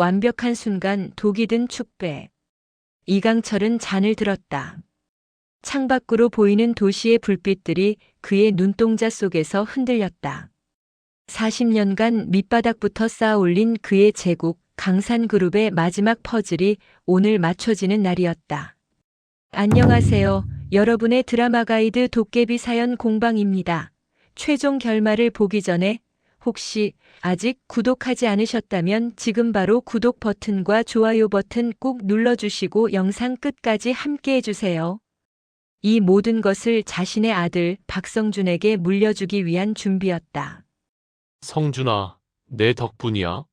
완벽한 순간 독이 든 축배. 이강철은 잔을 들었다. 창밖으로 보이는 도시의 불빛들이 그의 눈동자 속에서 흔들렸다. 40년간 밑바닥부터 쌓아 올린 그의 제국 강산그룹의 마지막 퍼즐이 오늘 맞춰지는 날이었다. 안녕하세요. 여러분의 드라마 가이드 도깨비 사연 공방입니다. 최종 결말을 보기 전에 혹시 아직 구독하지 않으셨다면 지금 바로 구독 버튼과 좋아요 버튼 꾹 눌러주시고 영상 끝까지 함께 해주세요. 이 모든 것을 자신의 아들 박성준에게 물려주기 위한 준비였다. 성준아, 내 덕분이야.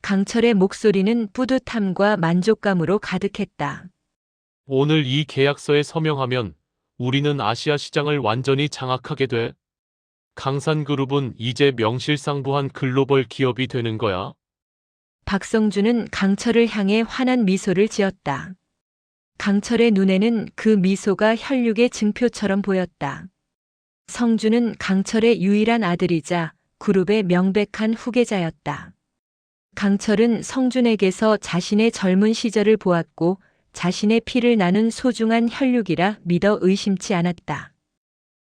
강철의 목소리는 뿌듯함과 만족감으로 가득했다. 오늘 이 계약서에 서명하면 우리는 아시아 시장을 완전히 장악하게 돼. 강산그룹은 이제 명실상부한 글로벌 기업이 되는 거야. 박성준은 강철을 향해 환한 미소를 지었다. 강철의 눈에는 그 미소가 혈육의 증표처럼 보였다. 성준은 강철의 유일한 아들이자 그룹의 명백한 후계자였다. 강철은 성준에게서 자신의 젊은 시절을 보았고 자신의 피를 나눈 소중한 혈육이라 믿어 의심치 않았다.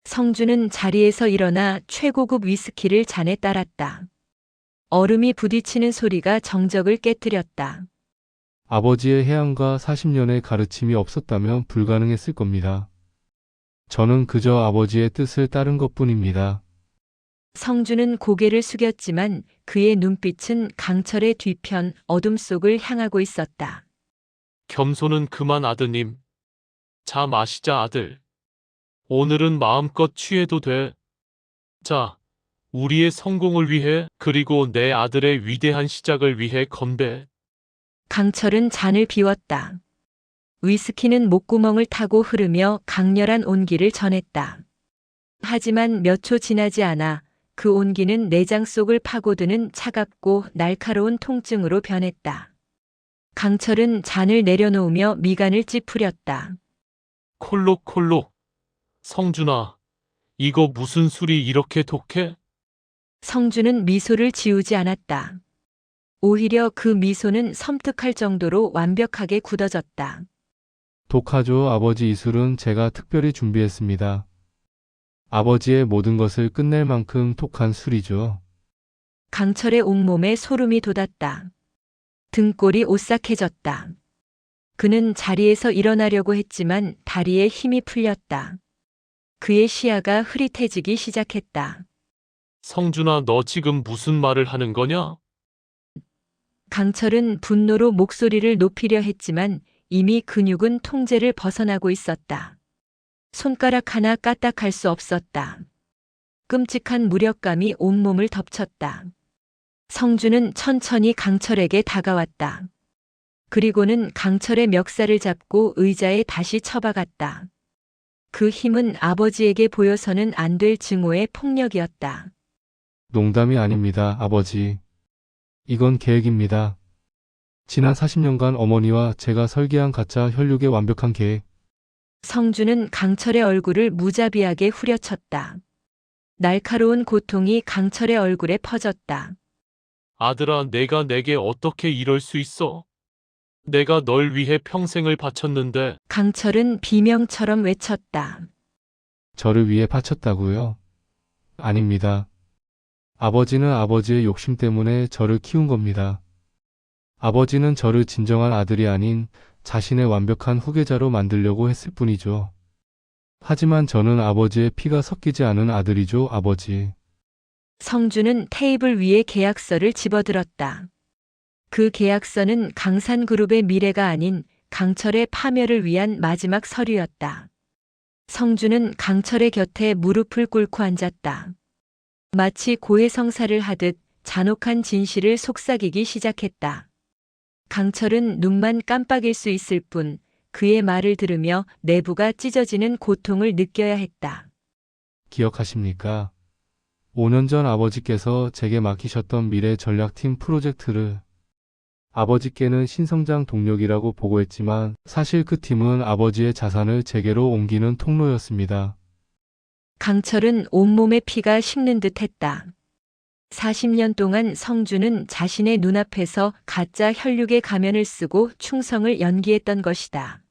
성준은 자리에서 일어나 최고급 위스키를 잔에 따랐다. 얼음이 부딪히는 소리가 정적을 깨뜨렸다. 아버지의 해안과 40년의 가르침이 없었다면 불가능했을 겁니다. 저는 그저 아버지의 뜻을 따른 것뿐입니다. 성준은 고개를 숙였지만 그의 눈빛은 강철의 뒤편 어둠 속을 향하고 있었다. 겸손은 그만 아드님. 자 마시자 아들. 오늘은 마음껏 취해도 돼. 자, 우리의 성공을 위해 그리고 내 아들의 위대한 시작을 위해 건배. 강철은 잔을 비웠다. 위스키는 목구멍을 타고 흐르며 강렬한 온기를 전했다. 하지만 몇 초 지나지 않아 그 온기는 내장 속을 파고드는 차갑고 날카로운 통증으로 변했다. 강철은 잔을 내려놓으며 미간을 찌푸렸다. 콜록콜록. 성준아, 이거 무슨 술이 이렇게 독해? 성준은 미소를 지우지 않았다. 오히려 그 미소는 섬뜩할 정도로 완벽하게 굳어졌다. 독하죠, 아버지. 이 술은 제가 특별히 준비했습니다. 아버지의 모든 것을 끝낼 만큼 독한 술이죠. 강철의 온몸에 소름이 돋았다. 등골이 오싹해졌다. 그는 자리에서 일어나려고 했지만 다리에 힘이 풀렸다. 그의 시야가 흐릿해지기 시작했다. 성준아, 너 지금 무슨 말을 하는 거냐? 강철은 분노로 목소리를 높이려 했지만 이미 근육은 통제를 벗어나고 있었다. 손가락 하나 까딱할 수 없었다. 끔찍한 무력감이 온몸을 덮쳤다. 성준은 천천히 강철에게 다가왔다. 그리고는 강철의 멱살을 잡고 의자에 다시 처박았다. 그 힘은 아버지에게 보여서는 안 될 증오의 폭력이었다. 농담이 아닙니다, 아버지. 이건 계획입니다. 지난 40년간 어머니와 제가 설계한 가짜 혈육의 완벽한 계획. 성준은 강철의 얼굴을 무자비하게 후려쳤다. 날카로운 고통이 강철의 얼굴에 퍼졌다. 아들아, 내가 내게 어떻게 이럴 수 있어? 내가 널 위해 평생을 바쳤는데. 강철은 비명처럼 외쳤다. 저를 위해 바쳤다고요? 아닙니다. 아버지는 아버지의 욕심 때문에 저를 키운 겁니다. 아버지는 저를 진정한 아들이 아닌 자신의 완벽한 후계자로 만들려고 했을 뿐이죠. 하지만 저는 아버지의 피가 섞이지 않은 아들이죠, 아버지. 성준은 테이블 위에 계약서를 집어들었다. 그 계약서는 강산그룹의 미래가 아닌 강철의 파멸을 위한 마지막 서류였다. 성준은 강철의 곁에 무릎을 꿇고 앉았다. 마치 고해성사를 하듯 잔혹한 진실을 속삭이기 시작했다. 강철은 눈만 깜빡일 수 있을 뿐 그의 말을 들으며 내부가 찢어지는 고통을 느껴야 했다. 기억하십니까? 5년 전 아버지께서 제게 맡기셨던 미래 전략팀 프로젝트를 아버지께는 신성장 동력이라고 보고했지만 사실 그 팀은 아버지의 자산을 제게로 옮기는 통로였습니다. 강철은 온몸의 피가 식는 듯 했다. 40년 동안 성주는 자신의 눈앞에서 가짜 혈육의 가면을 쓰고 충성을 연기했던 것이다.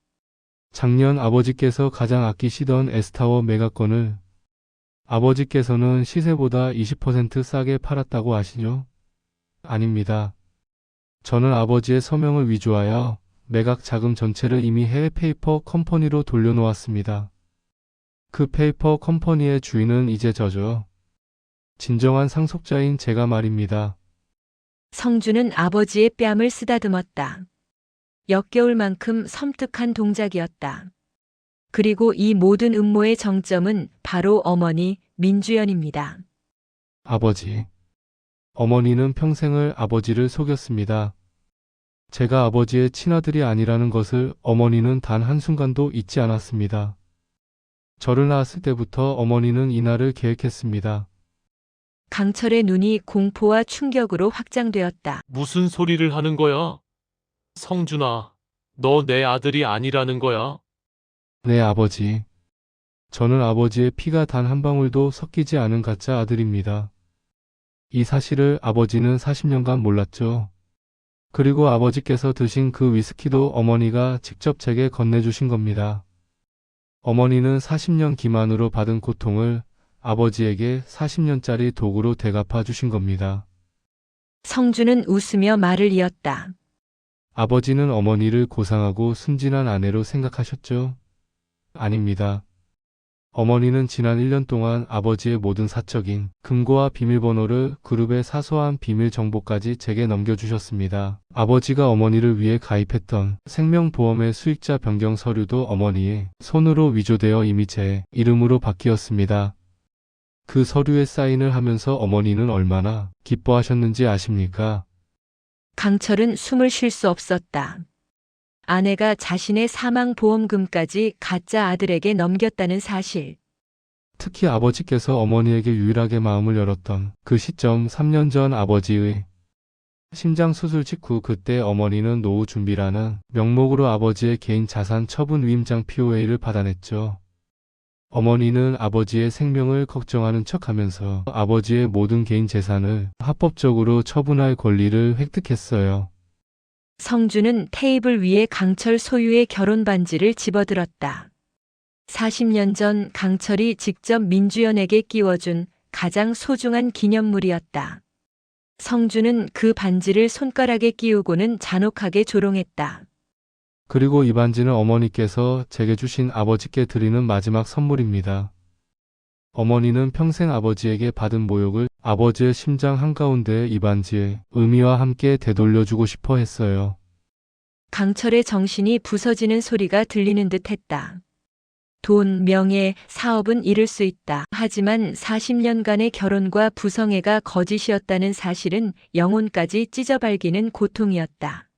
작년 아버지께서 가장 아끼시던 S타워 매각건을 아버지께서는 시세보다 20% 싸게 팔았다고 아시죠? 아닙니다. 저는 아버지의 서명을 위조하여 매각 자금 전체를 이미 해외 페이퍼 컴퍼니로 돌려놓았습니다. 그 페이퍼 컴퍼니의 주인은 이제 저죠. 진정한 상속자인 제가 말입니다. 성주는 아버지의 뺨을 쓰다듬었다. 역겨울 만큼 섬뜩한 동작이었다. 그리고 이 모든 음모의 정점은 바로 어머니 민주연입니다. 아버지. 어머니는 평생을 아버지를 속였습니다. 제가 아버지의 친아들이 아니라는 것을 어머니는 단 한순간도 잊지 않았습니다. 저를 낳았을 때부터 어머니는 이날을 계획했습니다. 강철의 눈이 공포와 충격으로 확장되었다. 무슨 소리를 하는 거야? 성준아, 너 내 아들이 아니라는 거야? 네, 아버지. 저는 아버지의 피가 단 한 방울도 섞이지 않은 가짜 아들입니다. 이 사실을 아버지는 40년간 몰랐죠. 그리고 아버지께서 드신 그 위스키도 어머니가 직접 제게 건네주신 겁니다. 어머니는 40년 기만으로 받은 고통을 아버지에게 40년짜리 도구로 되갚아 주신 겁니다. 성주는 웃으며 말을 이었다. 아버지는 어머니를 고상하고 순진한 아내로 생각하셨죠? 아닙니다. 어머니는 지난 1년 동안 아버지의 모든 사적인 금고와 비밀번호를 그룹의 사소한 비밀 정보까지 제게 넘겨주셨습니다. 아버지가 어머니를 위해 가입했던 생명보험의 수익자 변경 서류도 어머니의 손으로 위조되어 이미 제 이름으로 바뀌었습니다. 그 서류에 사인을 하면서 어머니는 얼마나 기뻐하셨는지 아십니까? 강철은 숨을 쉴 수 없었다. 아내가 자신의 사망보험금까지 가짜 아들에게 넘겼다는 사실. 특히 아버지께서 어머니에게 유일하게 마음을 열었던 그 시점 3년 전 아버지의 심장 수술 직후 그때 어머니는 노후 준비라는 명목으로 아버지의 개인 자산 처분 위임장 POA를 받아냈죠. 어머니는 아버지의 생명을 걱정하는 척하면서 아버지의 모든 개인 재산을 합법적으로 처분할 권리를 획득했어요. 성주는 테이블 위에 강철 소유의 결혼 반지를 집어들었다. 40년 전 강철이 직접 민주연에게 끼워준 가장 소중한 기념물이었다. 성주는 그 반지를 손가락에 끼우고는 잔혹하게 조롱했다. 그리고 이 반지는 어머니께서 제게 주신 아버지께 드리는 마지막 선물입니다. 어머니는 평생 아버지에게 받은 모욕을 아버지의 심장 한가운데에 이 반지의 의미와 함께 되돌려주고 싶어 했어요. 강철의 정신이 부서지는 소리가 들리는 듯 했다. 돈, 명예, 사업은 잃을 수 있다. 하지만 40년간의 결혼과 부성애가 거짓이었다는 사실은 영혼까지 찢어발기는 고통이었다.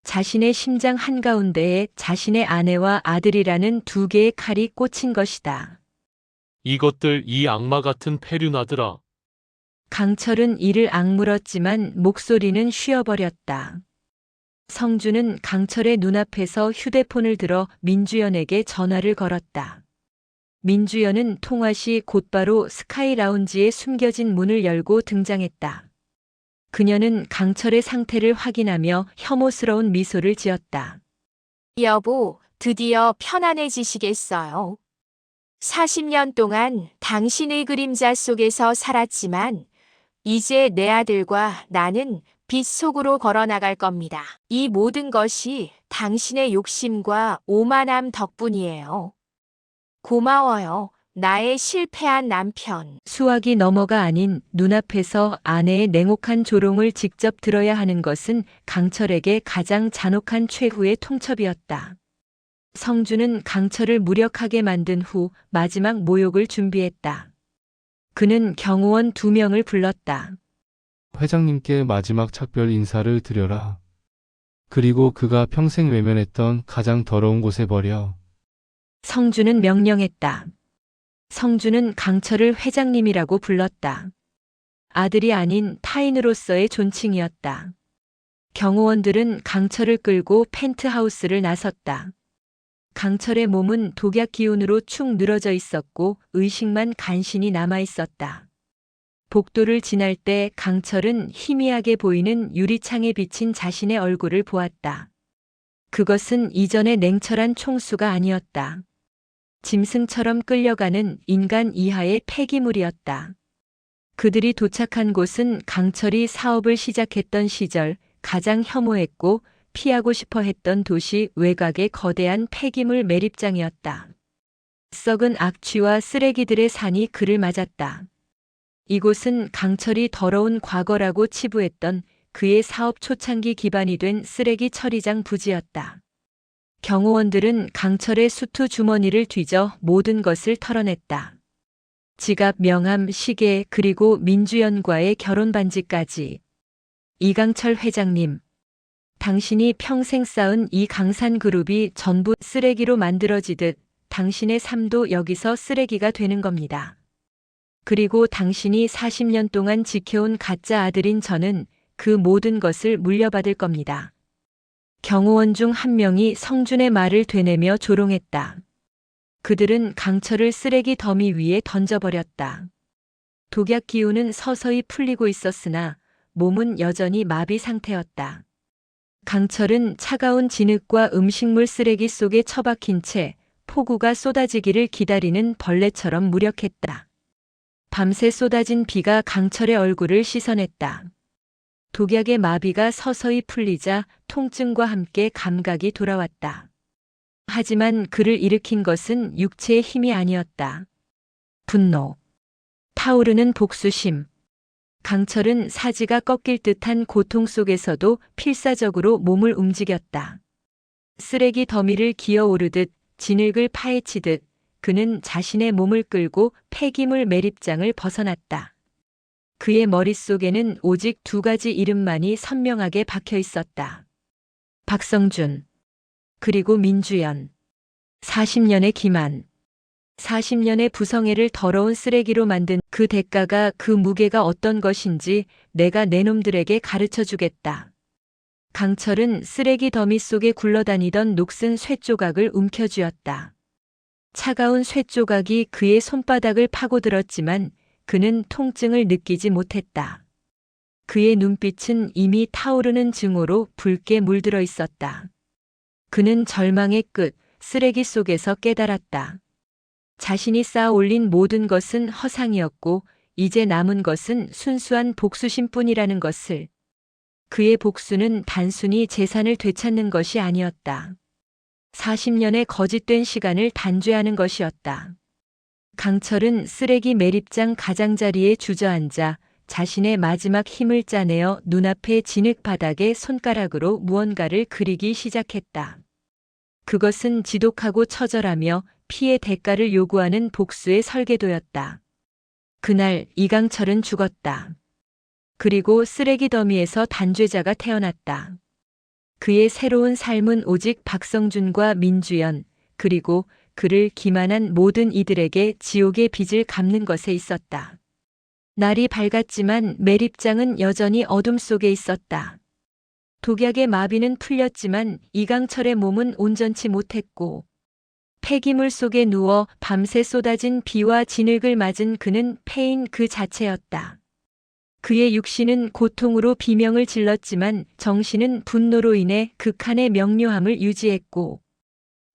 자신의 심장 한가운데에 자신의 아내와 아들이라는 두 개의 칼이 꽂힌 것이다. 이것들 이 악마 같은 페륜아들아. 강철은 이를 악물었지만 목소리는 쉬어버렸다. 성주는 강철의 눈앞에서 휴대폰을 들어 민주연에게 전화를 걸었다. 민주연은 통화 시 곧바로 스카이 라운지에 숨겨진 문을 열고 등장했다. 그녀는 강철의 상태를 확인하며 혐오스러운 미소를 지었다. 여보, 드디어 편안해지시겠어요. 40년 동안 당신의 그림자 속에서 살았지만 이제 내 아들과 나는 빛 속으로 걸어나갈 겁니다. 이 모든 것이 당신의 욕심과 오만함 덕분이에요. 고마워요. 나의 실패한 남편. 수학이 너머가 아닌 눈앞에서 아내의 냉혹한 조롱을 직접 들어야 하는 것은 강철에게 가장 잔혹한 최후의 통첩이었다. 성주는 강철을 무력하게 만든 후 마지막 모욕을 준비했다. 그는 경호원 2명을 불렀다. 회장님께 마지막 작별 인사를 드려라. 그리고 그가 평생 외면했던 가장 더러운 곳에 버려. 성주는 명령했다. 성주는 강철을 회장님이라고 불렀다. 아들이 아닌 타인으로서의 존칭이었다. 경호원들은 강철을 끌고 펜트하우스를 나섰다. 강철의 몸은 독약 기운으로 축 늘어져 있었고 의식만 간신히 남아 있었다. 복도를 지날 때 강철은 희미하게 보이는 유리창에 비친 자신의 얼굴을 보았다. 그것은 이전의 냉철한 총수가 아니었다. 짐승처럼 끌려가는 인간 이하의 폐기물이었다. 그들이 도착한 곳은 강철이 사업을 시작했던 시절 가장 혐오했고 피하고 싶어 했던 도시 외곽의 거대한 폐기물 매립장이었다. 썩은 악취와 쓰레기들의 산이 그를 맞았다. 이곳은 강철이 더러운 과거라고 치부했던 그의 사업 초창기 기반이 된 쓰레기 처리장 부지였다. 경호원들은 강철의 수트 주머니를 뒤져 모든 것을 털어냈다. 지갑, 명함, 시계, 그리고 민주연과의 결혼 반지까지. 이강철 회장님, 당신이 평생 쌓은 이 강산그룹이 전부 쓰레기로 만들어지듯 당신의 삶도 여기서 쓰레기가 되는 겁니다. 그리고 당신이 40년 동안 지켜온 가짜 아들인 저는 그 모든 것을 물려받을 겁니다. 경호원 중 한 명이 성준의 말을 되뇌며 조롱했다. 그들은 강철을 쓰레기 더미 위에 던져버렸다. 독약 기운은 서서히 풀리고 있었으나 몸은 여전히 마비 상태였다. 강철은 차가운 진흙과 음식물 쓰레기 속에 처박힌 채 폭우가 쏟아지기를 기다리는 벌레처럼 무력했다. 밤새 쏟아진 비가 강철의 얼굴을 씻어냈다. 독약의 마비가 서서히 풀리자 통증과 함께 감각이 돌아왔다. 하지만 그를 일으킨 것은 육체의 힘이 아니었다. 분노. 타오르는 복수심. 강철은 사지가 꺾일 듯한 고통 속에서도 필사적으로 몸을 움직였다. 쓰레기 더미를 기어오르듯 진흙을 파헤치듯 그는 자신의 몸을 끌고 폐기물 매립장을 벗어났다. 그의 머릿속에는 오직 두 가지 이름만이 선명하게 박혀 있었다. 박성준, 그리고 민주연. 40년의 기만. 40년의 부성애를 더러운 쓰레기로 만든 그 대가가, 그 무게가 어떤 것인지 내가 내 놈들에게 가르쳐 주겠다. 강철은 쓰레기 더미 속에 굴러다니던 녹슨 쇠조각을 움켜쥐었다. 차가운 쇠조각이 그의 손바닥을 파고들었지만 그는 통증을 느끼지 못했다. 그의 눈빛은 이미 타오르는 증오로 붉게 물들어 있었다. 그는 절망의 끝, 쓰레기 속에서 깨달았다. 자신이 쌓아 올린 모든 것은 허상이었고 이제 남은 것은 순수한 복수심뿐이라는 것을. 그의 복수는 단순히 재산을 되찾는 것이 아니었다. 40년의 거짓된 시간을 단죄하는 것이었다. 강철은 쓰레기 매립장 가장자리에 주저앉아 자신의 마지막 힘을 짜내어 눈앞의 진흙 바닥에 손가락으로 무언가를 그리기 시작했다. 그것은 지독하고 처절하며 피의 대가를 요구하는 복수의 설계도였다. 그날 이강철은 죽었다. 그리고 쓰레기 더미에서 단죄자가 태어났다. 그의 새로운 삶은 오직 박성준과 민주연, 그리고 그를 기만한 모든 이들에게 지옥의 빚을 갚는 것에 있었다. 날이 밝았지만 매립장은 여전히 어둠 속에 있었다. 독약의 마비는 풀렸지만 이강철의 몸은 온전치 못했고 폐기물 속에 누워 밤새 쏟아진 비와 진흙을 맞은 그는 폐인 그 자체였다. 그의 육신은 고통으로 비명을 질렀지만 정신은 분노로 인해 극한의 명료함을 유지했고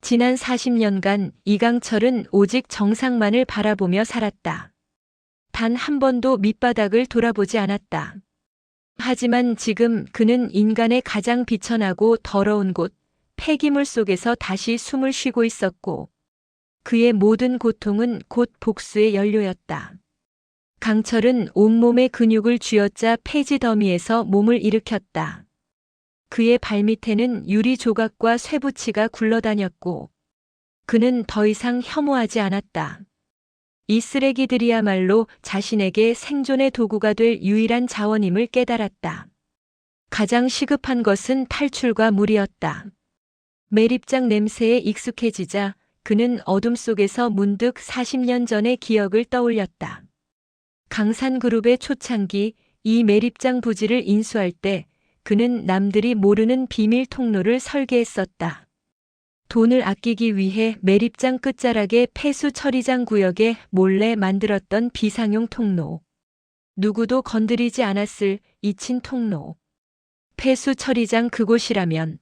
지난 40년간 이강철은 오직 정상만을 바라보며 살았다. 단 한 번도 밑바닥을 돌아보지 않았다. 하지만 지금 그는 인간의 가장 비천하고 더러운 곳, 폐기물 속에서 다시 숨을 쉬고 있었고 그의 모든 고통은 곧 복수의 연료였다. 강철은 온몸의 근육을 쥐어짜 폐지 더미에서 몸을 일으켰다. 그의 발밑에는 유리 조각과 쇠붙이가 굴러다녔고 그는 더 이상 혐오하지 않았다. 이 쓰레기들이야말로 자신에게 생존의 도구가 될 유일한 자원임을 깨달았다. 가장 시급한 것은 탈출과 물이었다. 매립장 냄새에 익숙해지자 그는 어둠 속에서 문득 40년 전의 기억을 떠올렸다. 강산그룹의 초창기 이 매립장 부지를 인수할 때 그는 남들이 모르는 비밀 통로를 설계했었다. 돈을 아끼기 위해 매립장 끝자락의 폐수 처리장 구역에 몰래 만들었던 비상용 통로. 누구도 건드리지 않았을 잊힌 통로. 폐수 처리장 그곳이라면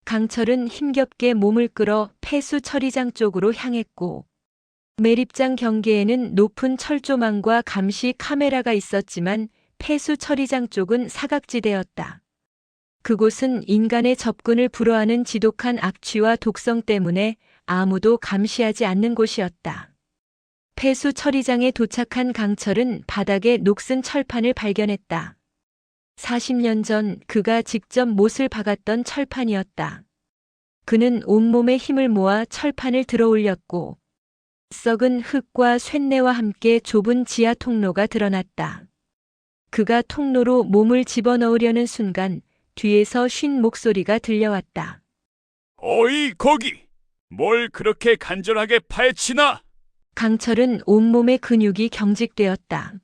강철은 힘겹게 몸을 끌어 폐수 처리장 쪽으로 향했고 매립장 경계에는 높은 철조망과 감시 카메라가 있었지만 폐수 처리장 쪽은 사각지대였다. 그곳은 인간의 접근을 불허하는 지독한 악취와 독성 때문에 아무도 감시하지 않는 곳이었다. 폐수 처리장에 도착한 강철은 바닥에 녹슨 철판을 발견했다. 40년 전 그가 직접 못을 박았던 철판이었다. 그는 온몸에 힘을 모아 철판을 들어 올렸고 썩은 흙과 쇳내와 함께 좁은 지하 통로가 드러났다. 그가 통로로 몸을 집어넣으려는 순간 뒤에서 쉰 목소리가 들려왔다. 어이, 거기! 뭘 그렇게 간절하게 파헤치나? 강철은 온몸의 근육이 경직되었다.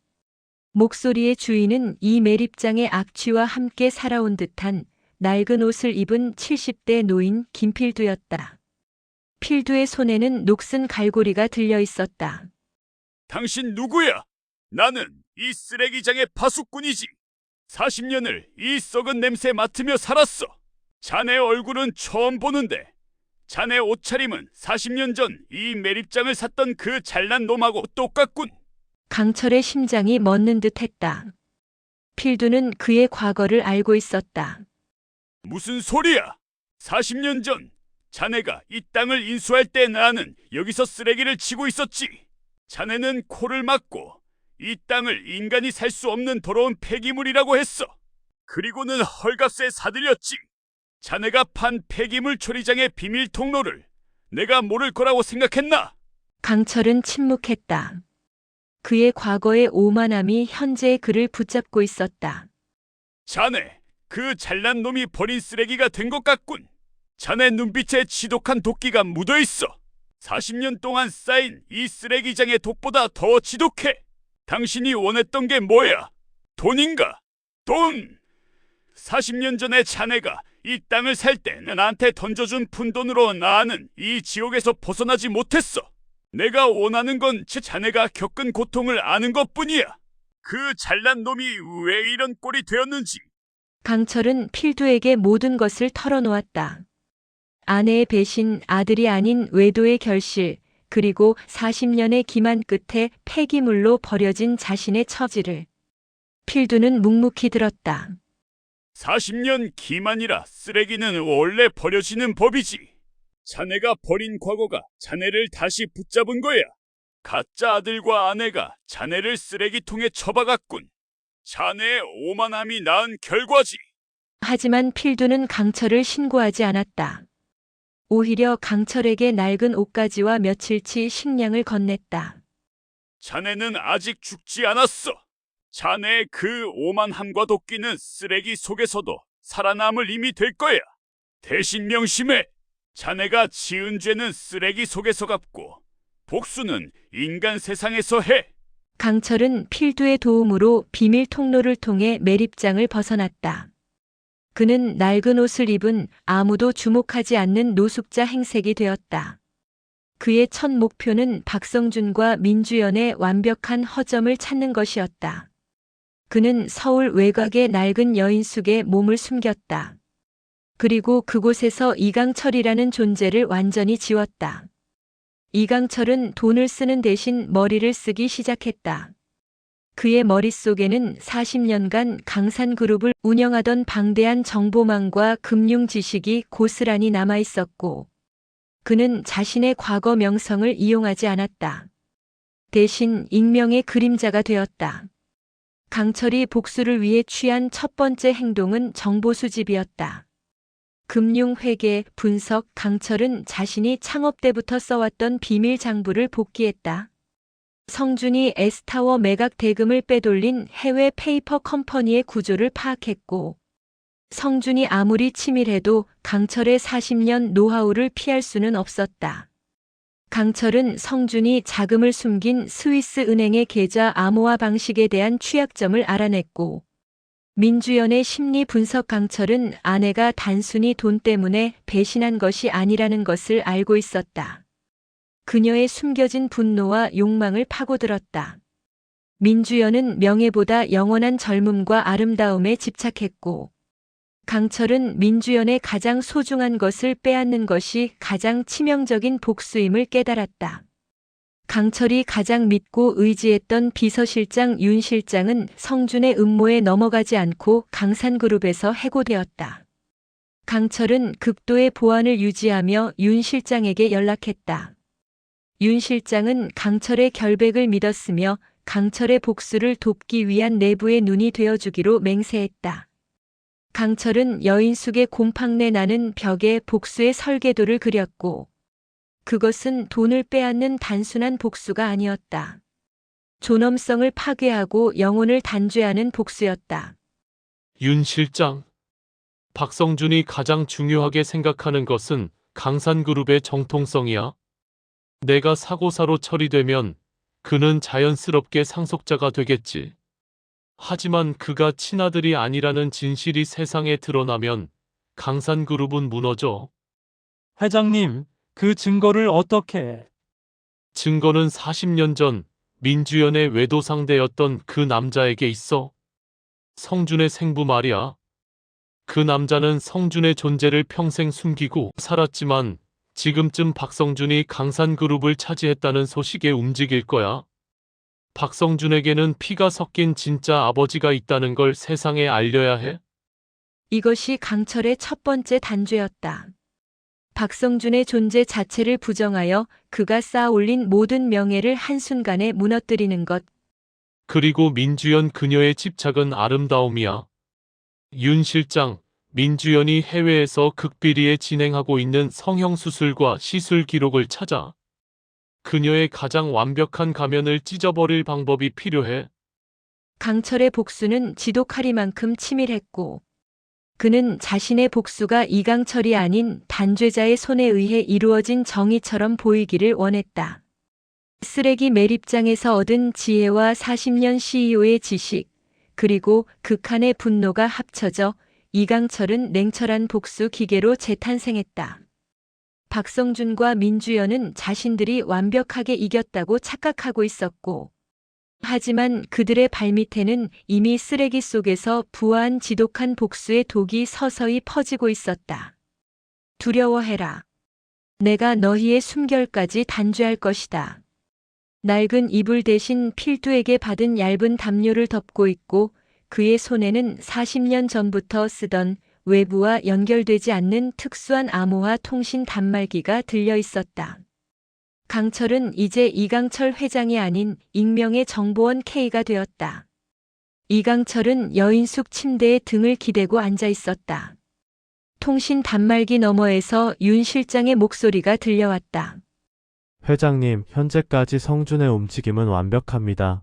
목소리의 주인은 이 매립장의 악취와 함께 살아온 듯한 낡은 옷을 입은 70대 노인 김필두였다. 필두의 손에는 녹슨 갈고리가 들려 있었다. 당신 누구야? 나는 이 쓰레기장의 파수꾼이지. 40년을 이 썩은 냄새 맡으며 살았어. 자네 얼굴은 처음 보는데 자네 옷차림은 40년 전 이 매립장을 샀던 그 잘난 놈하고 똑같군. 강철의 심장이 멎는 듯했다. 필두는 그의 과거를 알고 있었다. 무슨 소리야? 40년 전 자네가 이 땅을 인수할 때 나는 여기서 쓰레기를 치고 있었지. 자네는 코를 막고 이 땅을 인간이 살 수 없는 더러운 폐기물이라고 했어. 그리고는 헐값에 사들였지. 자네가 판 폐기물 처리장의 비밀 통로를 내가 모를 거라고 생각했나? 강철은 침묵했다. 그의 과거의 오만함이 현재의 그를 붙잡고 있었다. 자네, 그 잘난 놈이 버린 쓰레기가 된 것 같군. 자네 눈빛에 지독한 도끼가 묻어있어. 40년 동안 쌓인 이 쓰레기장의 독보다 더 지독해. 당신이 원했던 게 뭐야? 돈인가? 돈! 40년 전에 자네가 이 땅을 살 때 나한테 던져준 푼돈으로 나는 이 지옥에서 벗어나지 못했어. 내가 원하는 건 자네가 겪은 고통을 아는 것뿐이야. 그 잘난 놈이 왜 이런 꼴이 되었는지. 강철은 필두에게 모든 것을 털어놓았다. 아내의 배신, 아들이 아닌 외도의 결실, 그리고 40년의 기만 끝에 폐기물로 버려진 자신의 처지를. 필두는 묵묵히 들었다. 40년 기만이라 쓰레기는 원래 버려지는 법이지. 자네가 버린 과거가 자네를 다시 붙잡은 거야. 가짜 아들과 아내가 자네를 쓰레기통에 처박았군. 자네의 오만함이 낳은 결과지. 하지만 필두는 강철을 신고하지 않았다. 오히려 강철에게 낡은 옷가지와 며칠치 식량을 건넸다. 자네는 아직 죽지 않았어. 자네의 그 오만함과 도끼는 쓰레기 속에서도 살아남을 힘이 될 거야. 대신 명심해. 자네가 지은 죄는 쓰레기 속에서 갚고 복수는 인간 세상에서 해. 강철은 필두의 도움으로 비밀 통로를 통해 매립장을 벗어났다. 그는 낡은 옷을 입은 아무도 주목하지 않는 노숙자 행색이 되었다. 그의 첫 목표는 박성준과 민주연의 완벽한 허점을 찾는 것이었다. 그는 서울 외곽의 낡은 여인숙에 몸을 숨겼다. 그리고 그곳에서 이강철이라는 존재를 완전히 지웠다. 이강철은 돈을 쓰는 대신 머리를 쓰기 시작했다. 그의 머릿속에는 40년간 강산그룹을 운영하던 방대한 정보망과 금융 지식이 고스란히 남아 있었고, 그는 자신의 과거 명성을 이용하지 않았다. 대신 익명의 그림자가 되었다. 강철이 복수를 위해 취한 첫 번째 행동은 정보 수집이었다. 금융 회계, 분석, 강철은 자신이 창업 때부터 써왔던 비밀 장부를 복기했다. 성준이 S타워 매각 대금을 빼돌린 해외 페이퍼 컴퍼니의 구조를 파악했고, 성준이 아무리 치밀해도 강철의 40년 노하우를 피할 수는 없었다. 강철은 성준이 자금을 숨긴 스위스 은행의 계좌 암호화 방식에 대한 취약점을 알아냈고, 민주연의 심리 분석 강철은 아내가 단순히 돈 때문에 배신한 것이 아니라는 것을 알고 있었다. 그녀의 숨겨진 분노와 욕망을 파고들었다. 민주연은 명예보다 영원한 젊음과 아름다움에 집착했고, 강철은 민주연의 가장 소중한 것을 빼앗는 것이 가장 치명적인 복수임을 깨달았다. 강철이 가장 믿고 의지했던 비서실장 윤 실장은 성준의 음모에 넘어가지 않고 강산그룹에서 해고되었다. 강철은 극도의 보안을 유지하며 윤 실장에게 연락했다. 윤 실장은 강철의 결백을 믿었으며 강철의 복수를 돕기 위한 내부의 눈이 되어주기로 맹세했다. 강철은 여인숙의 곰팡내 나는 벽에 복수의 설계도를 그렸고, 그것은 돈을 빼앗는 단순한 복수가 아니었다. 존엄성을 파괴하고 영혼을 단죄하는 복수였다. 윤 실장, 박성준이 가장 중요하게 생각하는 것은 강산그룹의 정통성이야. 내가 사고사로 처리되면 그는 자연스럽게 상속자가 되겠지. 하지만 그가 친아들이 아니라는 진실이 세상에 드러나면 강산그룹은 무너져. 회장님, 그 증거를 어떻게? 증거는 40년 전 민주연의 외도 상대였던 그 남자에게 있어. 성준의 생부 말이야. 그 남자는 성준의 존재를 평생 숨기고 살았지만 지금쯤 박성준이 강산그룹을 차지했다는 소식에 움직일 거야. 박성준에게는 피가 섞인 진짜 아버지가 있다는 걸 세상에 알려야 해. 이것이 강철의 첫 번째 단죄였다. 박성준의 존재 자체를 부정하여 그가 쌓아올린 모든 명예를 한순간에 무너뜨리는 것. 그리고 민주연 그녀의 집착은 아름다움이야. 윤 실장, 민주연이 해외에서 극비리에 진행하고 있는 성형수술과 시술 기록을 찾아 그녀의 가장 완벽한 가면을 찢어버릴 방법이 필요해. 강철의 복수는 지독하리만큼 치밀했고, 그는 자신의 복수가 이강철이 아닌 단죄자의 손에 의해 이루어진 정의처럼 보이기를 원했다. 쓰레기 매립장에서 얻은 지혜와 40년 CEO의 지식, 그리고 극한의 분노가 합쳐져 이강철은 냉철한 복수 기계로 재탄생했다. 박성준과 민주연은 자신들이 완벽하게 이겼다고 착각하고 있었고, 하지만 그들의 발밑에는 이미 쓰레기 속에서 부화한 지독한 복수의 독이 서서히 퍼지고 있었다. 두려워해라. 내가 너희의 숨결까지 단죄할 것이다. 낡은 이불 대신 필두에게 받은 얇은 담요를 덮고 있고, 그의 손에는 40년 전부터 쓰던 외부와 연결되지 않는 특수한 암호화 통신 단말기가 들려 있었다. 강철은 이제 이강철 회장이 아닌 익명의 정보원 K가 되었다. 이강철은 여인숙 침대에 등을 기대고 앉아 있었다. 통신 단말기 너머에서 윤 실장의 목소리가 들려왔다. 회장님, 현재까지 성준의 움직임은 완벽합니다.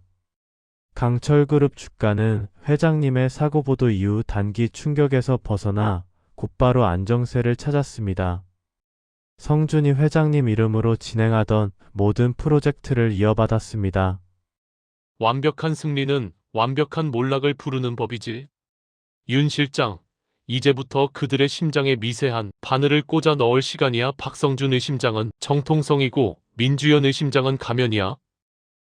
강철그룹 주가는 회장님의 사고보도 이후 단기 충격에서 벗어나 곧바로 안정세를 찾았습니다. 성준이 회장님 이름으로 진행하던 모든 프로젝트를 이어받았습니다. 완벽한 승리는 완벽한 몰락을 부르는 법이지. 윤 실장, 이제부터 그들의 심장에 미세한 바늘을 꽂아 넣을 시간이야. 박성준의 심장은 정통성이고 민주연의 심장은 가면이야.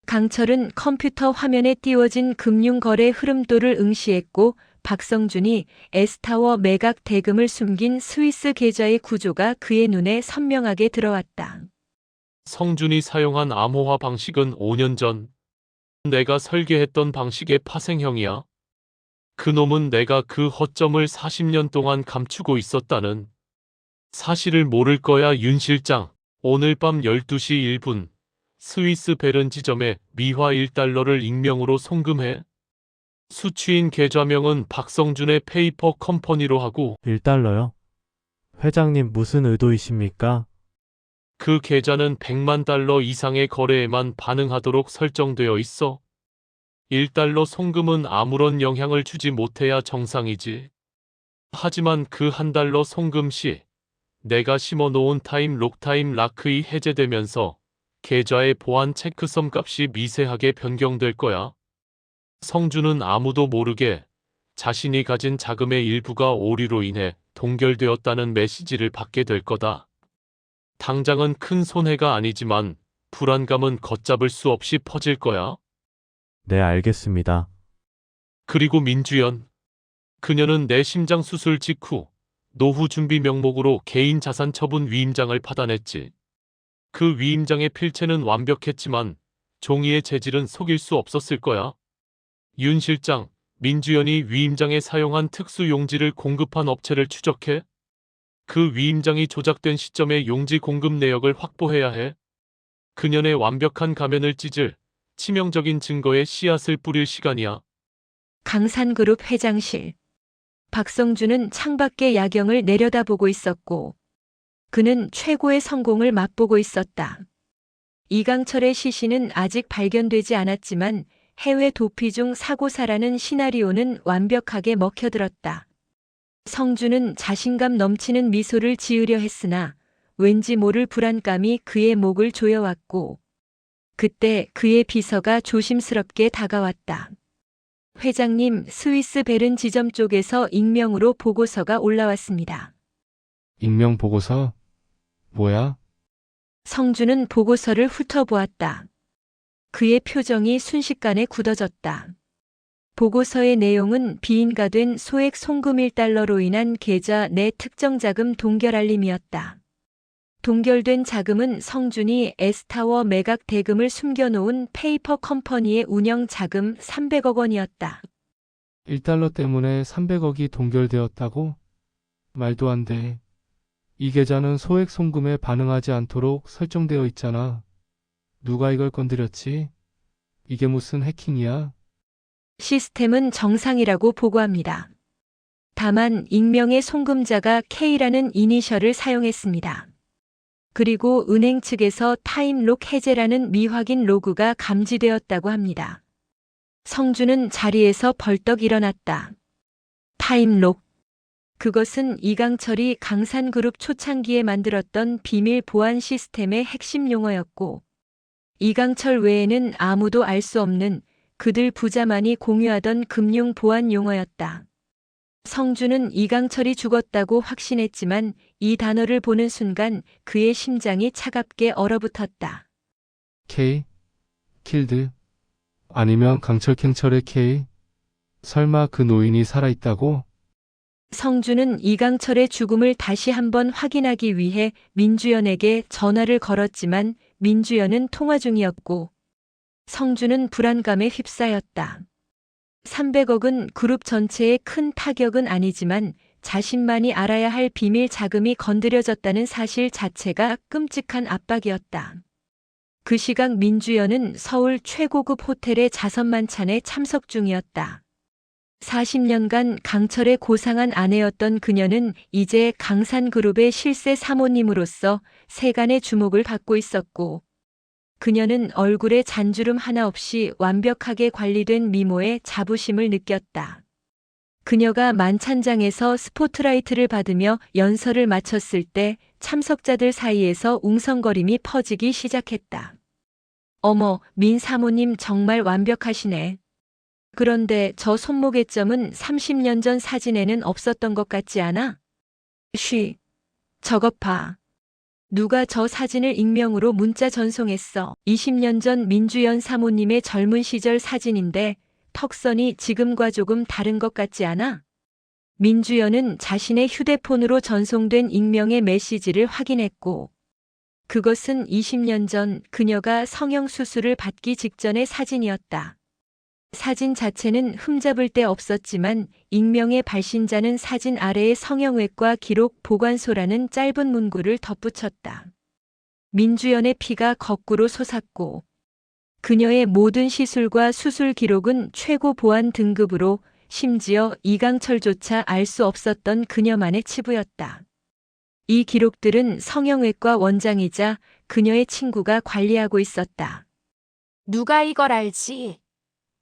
강철은 컴퓨터 화면에 띄워진 금융거래 흐름도를 응시했고, 박성준이 S타워 매각 대금을 숨긴 스위스 계좌의 구조가 그의 눈에 선명하게 들어왔다. 성준이 사용한 암호화 방식은 5년 전 내가 설계했던 방식의 파생형이야. 그놈은 내가 그 허점을 40년 동안 감추고 있었다는 사실을 모를 거야. 윤 실장, 오늘 밤 12시 1분 스위스 베른 지점에 미화 1달러를 익명으로 송금해. 수취인 계좌명은 박성준의 페이퍼 컴퍼니로 하고 1달러요? 회장님, 무슨 의도이십니까? 그 계좌는 100만 달러 이상의 거래에만 반응하도록 설정되어 있어. 1달러 송금은 아무런 영향을 주지 못해야 정상이지. 하지만 그 1달러 송금 시 내가 심어놓은 타임 록타임 라크이 해제되면서 계좌의 보안 체크섬 값이 미세하게 변경될 거야. 성준은 아무도 모르게 자신이 가진 자금의 일부가 오류로 인해 동결되었다는 메시지를 받게 될 거다. 당장은 큰 손해가 아니지만 불안감은 걷잡을 수 없이 퍼질 거야. 네, 알겠습니다. 그리고 민주연. 그녀는 내 심장 수술 직후 노후 준비 명목으로 개인 자산 처분 위임장을 파단했지. 그 위임장의 필체는 완벽했지만 종이의 재질은 속일 수 없었을 거야. 윤 실장, 민주연이 위임장에 사용한 특수 용지를 공급한 업체를 추적해. 그 위임장이 조작된 시점의 용지 공급 내역을 확보해야 해. 그년의 완벽한 가면을 찢을 치명적인 증거의 씨앗을 뿌릴 시간이야. 강산그룹 회장실. 박성준은 창밖의 야경을 내려다보고 있었고 그는 최고의 성공을 맛보고 있었다. 이강철의 시신은 아직 발견되지 않았지만 해외 도피 중 사고사라는 시나리오는 완벽하게 먹혀들었다. 성준은 자신감 넘치는 미소를 지으려 했으나 왠지 모를 불안감이 그의 목을 조여왔고 그때 그의 비서가 조심스럽게 다가왔다. 회장님, 스위스 베른 지점 쪽에서 익명으로 보고서가 올라왔습니다. 익명 보고서? 뭐야? 성준은 보고서를 훑어보았다. 그의 표정이 순식간에 굳어졌다. 보고서의 내용은 비인가 된 소액 송금 1달러로 인한 계좌 내 특정 자금 동결 알림이었다. 동결된 자금은 성준이 S타워 매각 대금을 숨겨놓은 페이퍼 컴퍼니의 운영 자금 300억 원이었다. 1달러 때문에 300억이 동결되었다고? 말도 안 돼. 이 계좌는 소액 송금에 반응하지 않도록 설정되어 있잖아. 누가 이걸 건드렸지? 이게 무슨 해킹이야? 시스템은 정상이라고 보고합니다. 다만 익명의 송금자가 K라는 이니셜을 사용했습니다. 그리고 은행 측에서 타임록 해제라는 미확인 로그가 감지되었다고 합니다. 성준은 자리에서 벌떡 일어났다. 타임록. 그것은 이강철이 강산그룹 초창기에 만들었던 비밀 보안 시스템의 핵심 용어였고 이강철 외에는 아무도 알 수 없는 그들 부자만이 공유하던 금융 보안 용어였다. 성준은 이강철이 죽었다고 확신했지만 이 단어를 보는 순간 그의 심장이 차갑게 얼어붙었다. K? 킬드? 아니면 강철캥철의 K? 설마 그 노인이 살아있다고? 성준은 이강철의 죽음을 다시 한번 확인하기 위해 민주연에게 전화를 걸었지만 민주연은 통화 중이었고 성준은 불안감에 휩싸였다. 300억은 그룹 전체에 큰 타격은 아니지만 자신만이 알아야 할 비밀 자금이 건드려졌다는 사실 자체가 끔찍한 압박이었다. 그 시각 민주연은 서울 최고급 호텔의 자선만찬에 참석 중이었다. 40년간 강철의 고상한 아내였던 그녀는 이제 강산그룹의 실세 사모님으로서 세간의 주목을 받고 있었고 그녀는 얼굴에 잔주름 하나 없이 완벽하게 관리된 미모에 자부심을 느꼈다. 그녀가 만찬장에서 스포트라이트를 받으며 연설을 마쳤을 때 참석자들 사이에서 웅성거림이 퍼지기 시작했다. 어머, 민 사모님 정말 완벽하시네. 그런데 저 손목의 점은 30년 전 사진에는 없었던 것 같지 않아? 쉬. 저것 봐. 누가 저 사진을 익명으로 문자 전송했어. 20년 전 민주연 사모님의 젊은 시절 사진인데 턱선이 지금과 조금 다른 것 같지 않아? 민주연은 자신의 휴대폰으로 전송된 익명의 메시지를 확인했고 그것은 20년 전 그녀가 성형수술을 받기 직전의 사진이었다. 사진 자체는 흠잡을 데 없었지만 익명의 발신자는 사진 아래에 성형외과 기록 보관소라는 짧은 문구를 덧붙였다. 민주연의 피가 거꾸로 솟았고 그녀의 모든 시술과 수술 기록은 최고 보안 등급으로 심지어 이강철조차 알 수 없었던 그녀만의 치부였다. 이 기록들은 성형외과 원장이자 그녀의 친구가 관리하고 있었다. 누가 이걸 알지?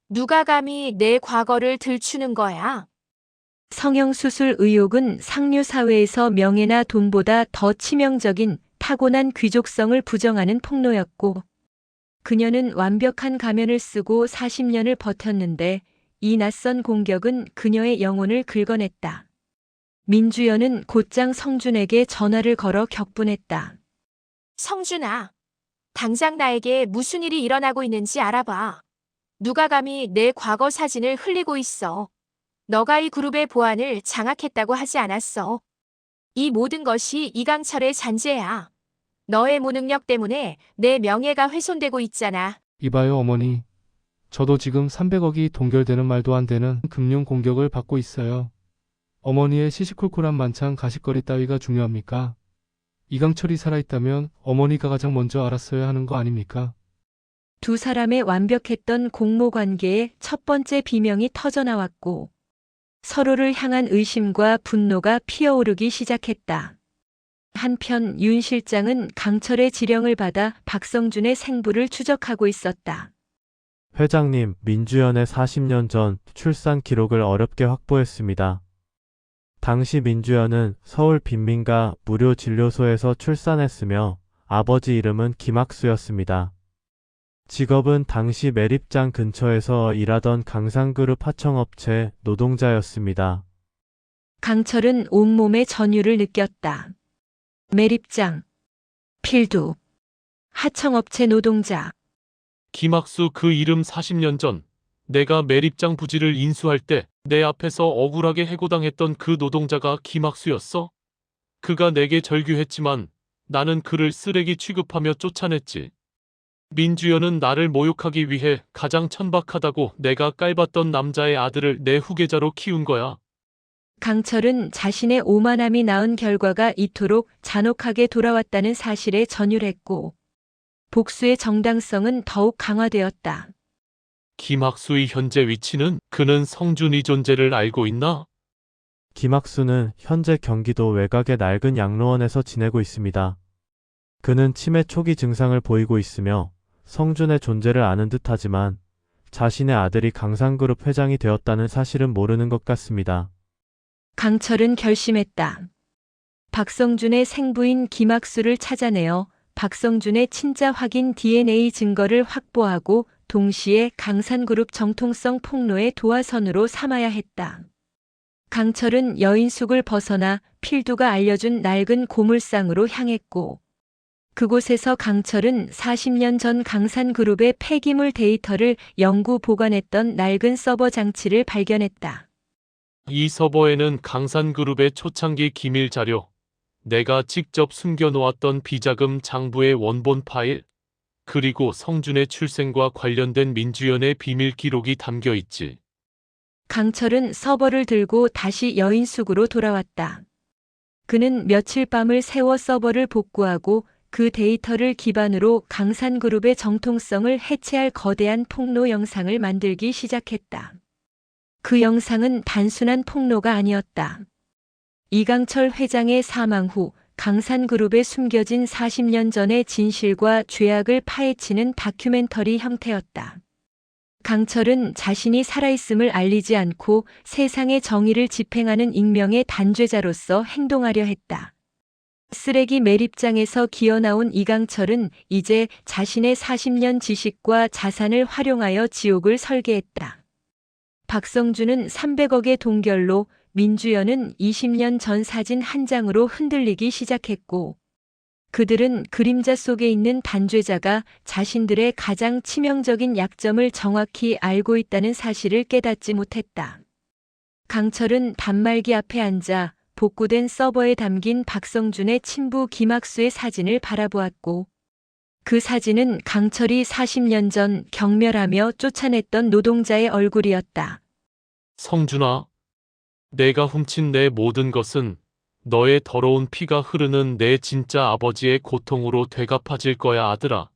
누가 감히 내 과거를 들추는 거야? 성형수술 의혹은 상류 사회에서 명예나 돈보다 더 치명적인 타고난 귀족성을 부정하는 폭로였고 그녀는 완벽한 가면을 쓰고 40년을 버텼는데 이 낯선 공격은 그녀의 영혼을 긁어냈다. 민주연은 곧장 성준에게 전화를 걸어 격분했다. 성준아, 당장 나에게 무슨 일이 일어나고 있는지 알아봐. 누가 감히 내 과거 사진을 흘리고 있어. 너가 이 그룹의 보안을 장악했다고 하지 않았어. 이 모든 것이 이강철의 잔재야. 너의 무능력 때문에 내 명예가 훼손되고 있잖아. 이봐요, 어머니. 저도 지금 300억이 동결되는 말도 안 되는 금융 공격을 받고 있어요. 어머니의 시시콜콜한 만찬 가십거리 따위가 중요합니까? 이강철이 살아있다면 어머니가 가장 먼저 알았어야 하는 거 아닙니까? 두 사람의 완벽했던 공모 관계의 첫 번째 비명이 터져나왔고 서로를 향한 의심과 분노가 피어오르기 시작했다. 한편 윤 실장은 강철의 지령을 받아 박성준의 생부를 추적하고 있었다. 회장님, 민주연의 40년 전 출산 기록을 어렵게 확보했습니다. 당시 민주연은 서울 빈민가 무료 진료소에서 출산했으며 아버지 이름은 김학수였습니다. 직업은 당시 매립장 근처에서 일하던 강산그룹 하청업체 노동자였습니다. 강철은 온몸에 전율을 느꼈다. 매립장, 필두, 하청업체 노동자. 김학수 그 이름 40년 전 내가 매립장 부지를 인수할 때 내 앞에서 억울하게 해고당했던 그 노동자가 김학수였어? 그가 내게 절규했지만 나는 그를 쓰레기 취급하며 쫓아냈지. 민주연은 나를 모욕하기 위해 가장 천박하다고 내가 깔봤던 남자의 아들을 내 후계자로 키운 거야. 강철은 자신의 오만함이 낳은 결과가 이토록 잔혹하게 돌아왔다는 사실에 전율했고 복수의 정당성은 더욱 강화되었다. 김학수의 현재 위치는 그는 성준이 존재를 알고 있나? 김학수는 현재 경기도 외곽의 낡은 양로원에서 지내고 있습니다. 그는 치매 초기 증상을 보이고 있으며 성준의 존재를 아는 듯하지만 자신의 아들이 강산그룹 회장이 되었다는 사실은 모르는 것 같습니다. 강철은 결심했다. 박성준의 생부인 김학수를 찾아내어 박성준의 친자 확인 DNA 증거를 확보하고 동시에 강산그룹 정통성 폭로의 도화선으로 삼아야 했다. 강철은 여인숙을 벗어나 필두가 알려준 낡은 고물상으로 향했고 그곳에서 강철은 40년 전 강산그룹의 폐기물 데이터를 영구 보관했던 낡은 서버 장치를 발견했다. 이 서버에는 강산그룹의 초창기 기밀 자료, 내가 직접 숨겨놓았던 비자금 장부의 원본 파일, 그리고 성준의 출생과 관련된 민주연의 비밀 기록이 담겨 있지. 강철은 서버를 들고 다시 여인숙으로 돌아왔다. 그는 며칠 밤을 새워 서버를 복구하고 그 데이터를 기반으로 강산그룹의 정통성을 해체할 거대한 폭로 영상을 만들기 시작했다. 그 영상은 단순한 폭로가 아니었다. 이강철 회장의 사망 후 강산그룹에 숨겨진 40년 전의 진실과 죄악을 파헤치는 다큐멘터리 형태였다. 강철은 자신이 살아있음을 알리지 않고 세상의 정의를 집행하는 익명의 단죄자로서 행동하려 했다. 쓰레기 매립장에서 기어나온 이강철은 이제 자신의 40년 지식과 자산을 활용하여 지옥을 설계했다. 박성준은 300억의 동결로 민주연은 20년 전 사진 한 장으로 흔들리기 시작했고 그들은 그림자 속에 있는 단죄자가 자신들의 가장 치명적인 약점을 정확히 알고 있다는 사실을 깨닫지 못했다. 강철은 단말기 앞에 앉아 복구된 서버에 담긴 박성준의 친부 김학수의 사진을 바라보았고 그 사진은 강철이 40년 전 경멸하며 쫓아냈던 노동자의 얼굴이었다. 성준아, 내가 훔친 내 모든 것은 너의 더러운 피가 흐르는 내 진짜 아버지의 고통으로 되갚아질 거야, 아들아.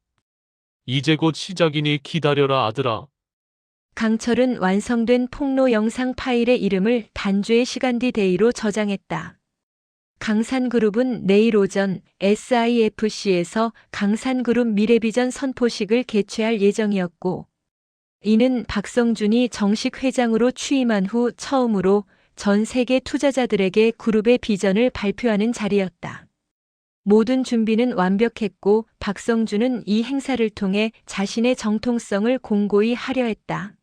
이제 곧 시작이니 기다려라, 아들아. 강철은 완성된 폭로 영상 파일의 이름을 단죄의 시간디 데이로 저장했다. 강산그룹은 내일 오전 SIFC에서 강산그룹 미래비전 선포식을 개최할 예정이었고 이는 박성준이 정식 회장으로 취임한 후 처음으로 전 세계 투자자들에게 그룹의 비전을 발표하는 자리였다. 모든 준비는 완벽했고 박성준은 이 행사를 통해 자신의 정통성을 공고히 하려 했다.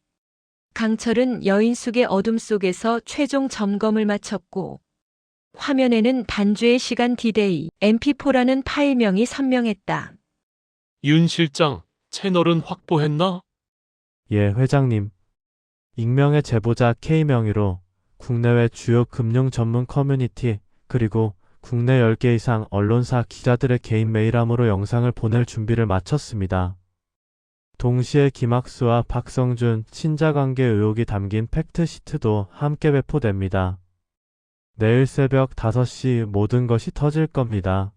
강철은 여인숙의 어둠 속에서 최종 점검을 마쳤고 화면에는 단죄의 시간 D-Day MP4라는 파일명이 선명했다. 윤 실장, 채널은 확보했나? 예, 회장님. 익명의 제보자 K 명의로 국내외 주요 금융 전문 커뮤니티 그리고 국내 10개 이상 언론사 기자들의 개인 메일함으로 영상을 보낼 준비를 마쳤습니다. 동시에 김학수와 박성준 친자관계 의혹이 담긴 팩트시트도 함께 배포됩니다. 내일 새벽 5시 모든 것이 터질 겁니다.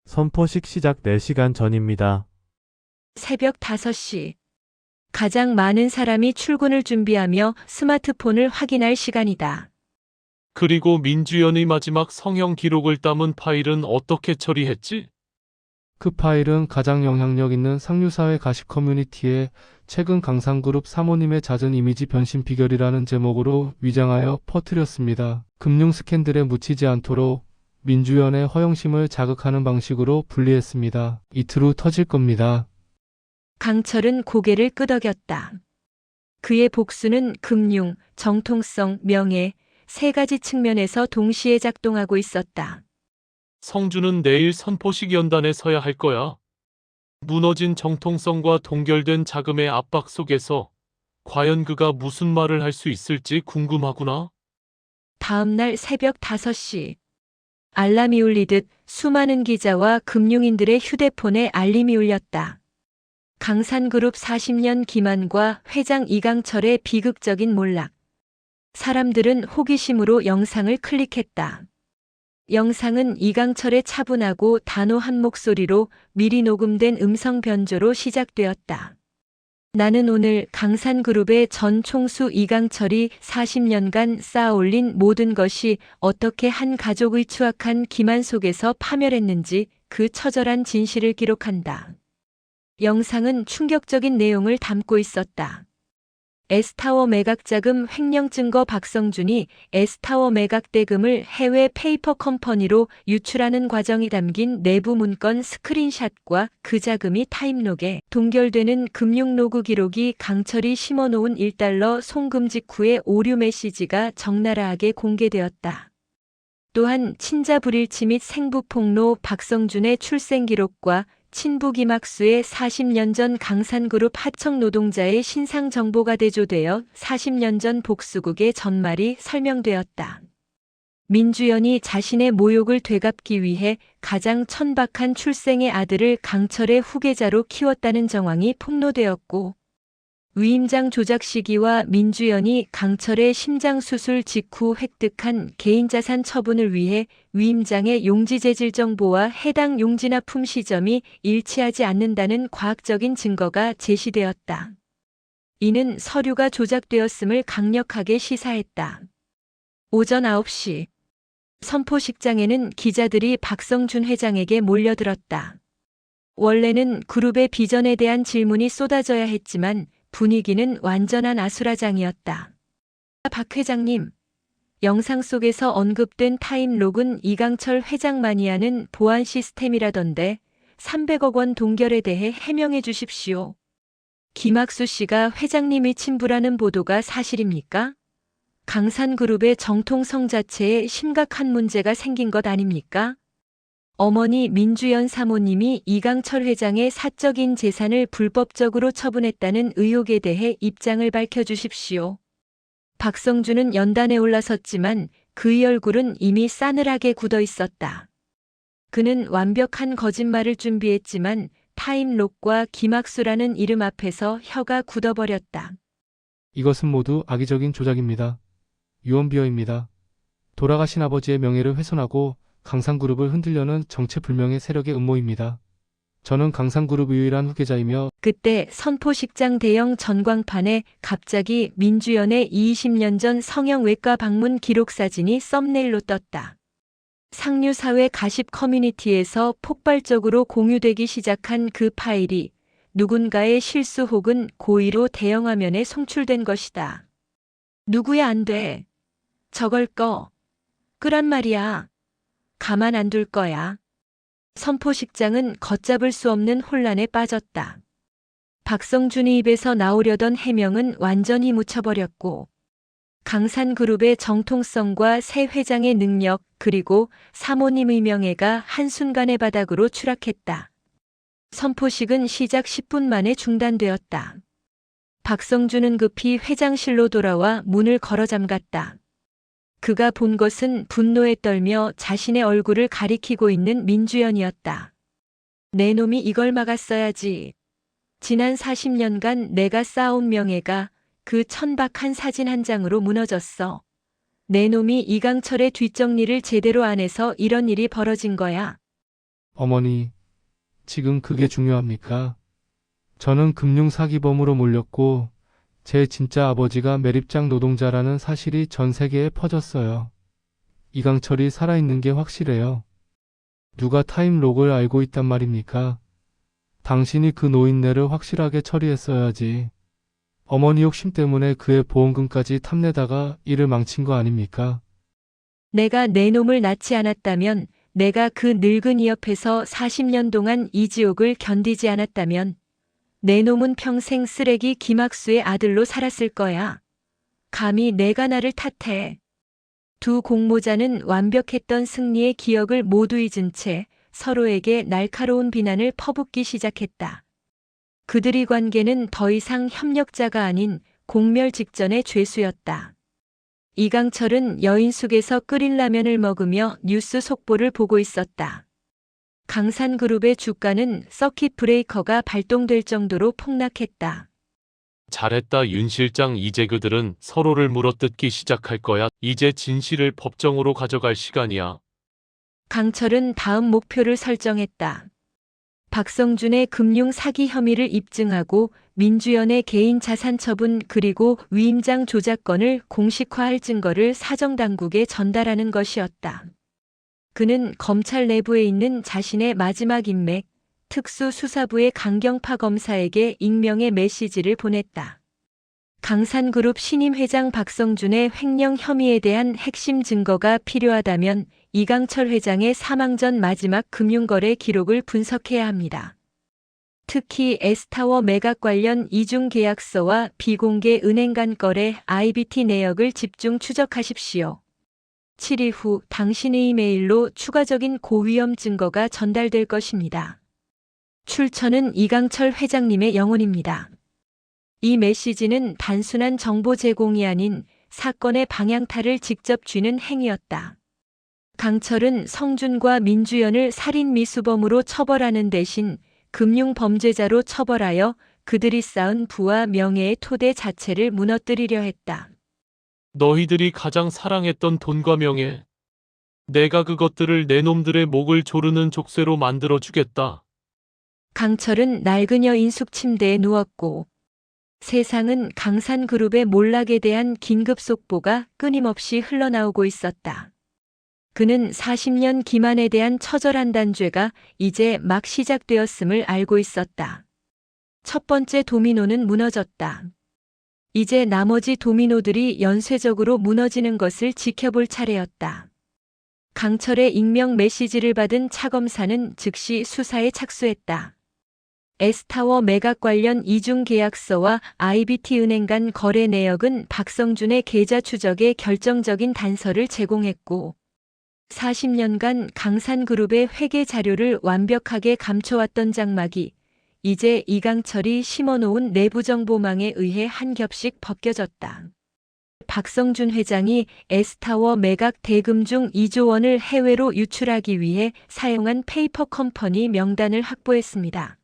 선포식 시작 4시간 전입니다. 새벽 5시. 가장 많은 사람이 출근을 준비하며 스마트폰을 확인할 시간이다. 그리고 민주연의 마지막 성형 기록을 담은 파일은 어떻게 처리했지? 그 파일은 가장 영향력 있는 상류사회 가십 커뮤니티에 최근 강산그룹 사모님의 잦은 이미지 변신 비결이라는 제목으로 위장하여 퍼뜨렸습니다. 금융 스캔들에 묻히지 않도록 민주연의 허영심을 자극하는 방식으로 분리했습니다. 이틀 후 터질 겁니다. 강철은 고개를 끄덕였다. 그의 복수는 금융, 정통성, 명예, 세 가지 측면에서 동시에 작동하고 있었다. 성주는 내일 선포식 연단에 서야 할 거야. 무너진 정통성과 동결된 자금의 압박 속에서 과연 그가 무슨 말을 할 수 있을지 궁금하구나. 다음 날 새벽 5시. 알람이 울리듯 수많은 기자와 금융인들의 휴대폰에 알림이 울렸다. 강산그룹 40년 기만과 회장 이강철의 비극적인 몰락. 사람들은 호기심으로 영상을 클릭했다. 영상은 이강철의 차분하고 단호한 목소리로 미리 녹음된 음성 변조로 시작되었다. 나는 오늘 강산그룹의 전 총수 이강철이 40년간 쌓아올린 모든 것이 어떻게 한 가족의 추악한 기만 속에서 파멸했는지 그 처절한 진실을 기록한다. 영상은 충격적인 내용을 담고 있었다. S타워 매각자금 횡령 증거 박성준이 S타워 매각 대금을 해외 페이퍼 컴퍼니로 유출하는 과정이 담긴 내부 문건 스크린샷과 그 자금이 타임록에 동결되는 금융로그 기록이 강철이 심어놓은 $1 송금 직후의 오류 메시지가 적나라하게 공개되었다. 또한 친자 불일치 및 생부 폭로 박성준의 출생 기록과 친부 김학수의 40년 전 강산그룹 하청 노동자의 신상 정보가 대조되어 40년 전 복수국의 전말이 설명되었다. 민주연이 자신의 모욕을 되갚기 위해 가장 천박한 출생의 아들을 강철의 후계자로 키웠다는 정황이 폭로되었고, 위임장 조작 시기와 민주연이 강철의 심장수술 직후 획득한 개인자산 처분을 위해 위임장의 용지재질 정보와 해당 용지납품 시점이 일치하지 않는다는 과학적인 증거가 제시되었다. 이는 서류가 조작되었음을 강력하게 시사했다. 오전 9시. 선포식장에는 기자들이 박성준 회장에게 몰려들었다. 원래는 그룹의 비전에 대한 질문이 쏟아져야 했지만 분위기는 완전한 아수라장이었다. 박 회장님, 영상 속에서 언급된 타임록은 이강철 회장만이 하는 보안 시스템이라던데 300억 원 동결에 대해 해명해 주십시오. 김학수 씨가 회장님이 친부라는 보도가 사실입니까? 강산그룹의 정통성 자체에 심각한 문제가 생긴 것 아닙니까? 어머니 민주연 사모님이 이강철 회장의 사적인 재산을 불법적으로 처분했다는 의혹에 대해 입장을 밝혀주십시오. 박성준은 연단에 올라섰지만 그의 얼굴은 이미 싸늘하게 굳어 있었다. 그는 완벽한 거짓말을 준비했지만 타임록과 김학수라는 이름 앞에서 혀가 굳어버렸다. 이것은 모두 악의적인 조작입니다. 유언비어입니다. 돌아가신 아버지의 명예를 훼손하고 강산그룹을 흔들려는 정체불명의 세력의 음모입니다. 저는 강산그룹 유일한 후계자이며 그때 선포식장 대형 전광판에 갑자기 민주연의 20년 전 성형외과 방문 기록 사진이 썸네일로 떴다. 상류사회 가십 커뮤니티에서 폭발적으로 공유되기 시작한 그 파일이 누군가의 실수 혹은 고의로 대형화면에 송출된 것이다. 누구야 안 돼. 저걸 끄란 말이야. 가만 안 둘 거야. 선포식장은 걷잡을 수 없는 혼란에 빠졌다. 박성준의 입에서 나오려던 해명은 완전히 묻혀버렸고, 강산그룹의 정통성과 새 회장의 능력 그리고 사모님의 명예가 한순간에 바닥으로 추락했다. 선포식은 시작 10분 만에 중단되었다. 박성준은 급히 회장실로 돌아와 문을 걸어 잠갔다. 그가 본 것은 분노에 떨며 자신의 얼굴을 가리키고 있는 민주연이었다. 내 놈이 이걸 막았어야지. 지난 40년간 내가 쌓아온 명예가 그 천박한 사진 한 장으로 무너졌어. 내 놈이 이강철의 뒷정리를 제대로 안 해서 이런 일이 벌어진 거야. 어머니, 지금 그게 중요합니까? 저는 금융사기범으로 몰렸고 제 진짜 아버지가 매립장 노동자라는 사실이 전 세계에 퍼졌어요. 이강철이 살아있는 게 확실해요. 누가 타임록을 알고 있단 말입니까? 당신이 그 노인네를 확실하게 처리했어야지. 어머니 욕심 때문에 그의 보험금까지 탐내다가 일을 망친 거 아닙니까? 내가 내 놈을 낳지 않았다면, 내가 그 늙은이 옆에서 40년 동안 이 지옥을 견디지 않았다면, 내 놈은 평생 쓰레기 김학수의 아들로 살았을 거야. 감히 내가 나를 탓해. 두 공모자는 완벽했던 승리의 기억을 모두 잊은 채 서로에게 날카로운 비난을 퍼붓기 시작했다. 그들의 관계는 더 이상 협력자가 아닌 공멸 직전의 죄수였다. 이강철은 여인숙에서 끓인 라면을 먹으며 뉴스 속보를 보고 있었다. 강산그룹의 주가는 서킷 브레이커가 발동될 정도로 폭락했다. 잘했다 윤 실장. 이제 그들은 서로를 물어뜯기 시작할 거야. 이제 진실을 법정으로 가져갈 시간이야. 강철은 다음 목표를 설정했다. 박성준의 금융 사기 혐의를 입증하고 민주연의 개인 자산 처분 그리고 위임장 조작건을 공식화할 증거를 사정당국에 전달하는 것이었다. 그는 검찰 내부에 있는 자신의 마지막 인맥, 특수수사부의 강경파 검사에게 익명의 메시지를 보냈다. 강산그룹 신임 회장 박성준의 횡령 혐의에 대한 핵심 증거가 필요하다면 이강철 회장의 사망 전 마지막 금융거래 기록을 분석해야 합니다. 특히 S타워 매각 관련 이중 계약서와 비공개 은행 간 거래 IBT 내역을 집중 추적하십시오. 7일 후 당신의 이메일로 추가적인 고위험 증거가 전달될 것입니다. 출처는 이강철 회장님의 영혼입니다. 이 메시지는 단순한 정보 제공이 아닌 사건의 방향타를 직접 쥐는 행위였다. 강철은 성준과 민주연을 살인 미수범으로 처벌하는 대신 금융범죄자로 처벌하여 그들이 쌓은 부와 명예의 토대 자체를 무너뜨리려 했다. 너희들이 가장 사랑했던 돈과 명예. 내가 그것들을 내 놈들의 목을 조르는 족쇄로 만들어주겠다. 강철은 낡은 여인숙 침대에 누웠고 세상은 강산그룹의 몰락에 대한 긴급 속보가 끊임없이 흘러나오고 있었다. 그는 40년 기만에 대한 처절한 단죄가 이제 막 시작되었음을 알고 있었다. 첫 번째 도미노는 무너졌다. 이제 나머지 도미노들이 연쇄적으로 무너지는 것을 지켜볼 차례였다. 강철의 익명 메시지를 받은 차검사는 즉시 수사에 착수했다. S타워 매각 관련 이중 계약서와 IBT 은행 간 거래 내역은 박성준의 계좌 추적에 결정적인 단서를 제공했고 40년간 강산그룹의 회계 자료를 완벽하게 감춰왔던 장막이 이제 이강철이 심어놓은 내부정보망에 의해 한 겹씩 벗겨졌다. 박성준 회장이 S타워 매각 대금 중 2조 원을 해외로 유출하기 위해 사용한 페이퍼 컴퍼니 명단을 확보했습니다.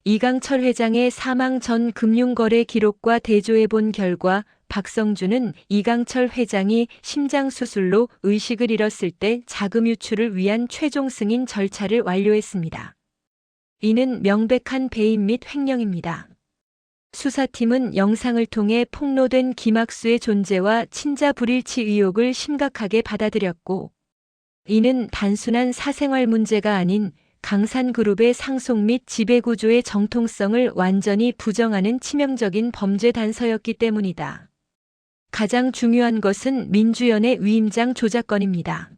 이강철 회장의 사망 전 금융거래 기록과 대조해 본 결과 박성준은 이강철 회장이 심장수술로 의식을 잃었을 때 자금 유출을 위한 최종 승인 절차를 완료했습니다. 이는 명백한 배임 및 횡령입니다. 수사팀은 영상을 통해 폭로된 김학수의 존재와 친자 불일치 의혹을 심각하게 받아들였고, 이는 단순한 사생활 문제가 아닌 강산그룹의 상속 및 지배구조의 정통성을 완전히 부정하는 치명적인 범죄 단서였기 때문이다. 가장 중요한 것은 민주연의 위임장 조작건입니다.